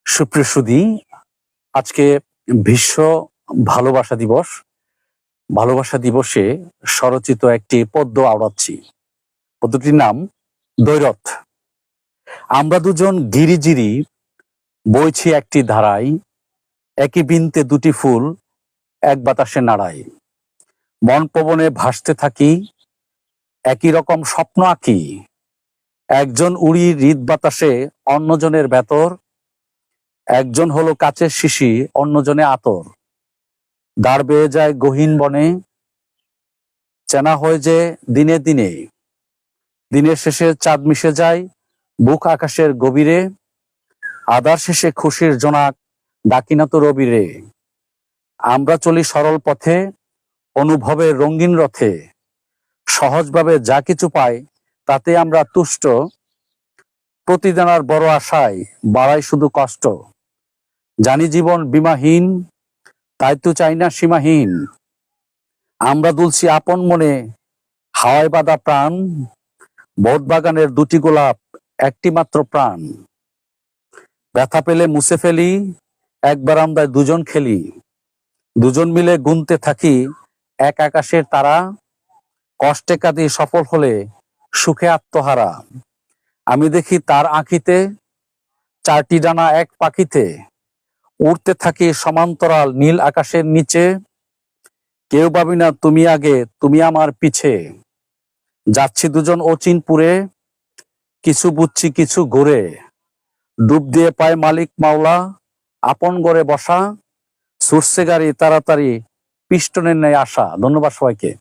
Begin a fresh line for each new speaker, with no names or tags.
সুপ্রিয় সুধী, আজকে বিশ্ব ভালোবাসা দিবস। ভালোবাসা দিবসে স্বরচিত একটি পদ্য আওড়াচ্ছি। পদ্যটির নাম দ্বৈরথ। আমরা দুজন গিরিজিরি বইছি একটি ধারায়, একই বৃন্তে দুটি ফুল এক বাতাসে নাড়ায়। মন পবনে ভাসতে থাকি, একই রকম স্বপ্ন আঁকি। একজন উড়ি হৃদ বাতাসে, অন্যজনের বেতর। একজন হলো কাচের শিশি, অন্যজনে আতর। দাঁড় বেয়ে যায় গহীন বনে, চেনা হয়ে যে দিনে দিনে। দিনের শেষে চাঁদ মিশে যায় বুক আকাশের গভীরে। আধার শেষে খুশির জোনাক, ডাকি না তো রবিরে। আমরা চলি সরল পথে, অনুভবের রঙিন রথে। সহজভাবে যা কিছু পাই তাতে আমরা তুষ্ট। প্রতিদানার বড় আশায় বাড়াই শুধু কষ্ট। জানি জীবন বীমাহীন, তাই তো চাই না সীমাহীন। আমরা দুলছি আপন মনে, হাওয়ায় বাঁধা প্রাণ। বোট বাগানের দুটি গোলাপ, একটি মাত্র প্রাণ। ব্যথা পেলে মুছে ফেলি, একবার আমরা দুজন খেলি। দুজন মিলে গুনতে থাকি এক আকাশের তারা। কষ্টে কাঁদি সফল হলে, সুখে আত্মহারা। আমি দেখি তার আঁখিতে, চারটি ডানা এক পাখিতে। উড়তে থাকি সমান্তরাল নীল আকাশের নিচে। কেউ ভাবি না তুমি আগে, তুমি আমার পিছে। যাচ্ছি দুজন অচিনপুরে, কিছু বুঝছি কিছু ঘুরে। ডুব দিয়ে পায় মালিক মাওলা, আপন গড়ে বসা। ছুটছে গাড়ি তাড়াতাড়ি, পিস্টনের ন্যায় আশা। ধন্যবাদ সবাইকে।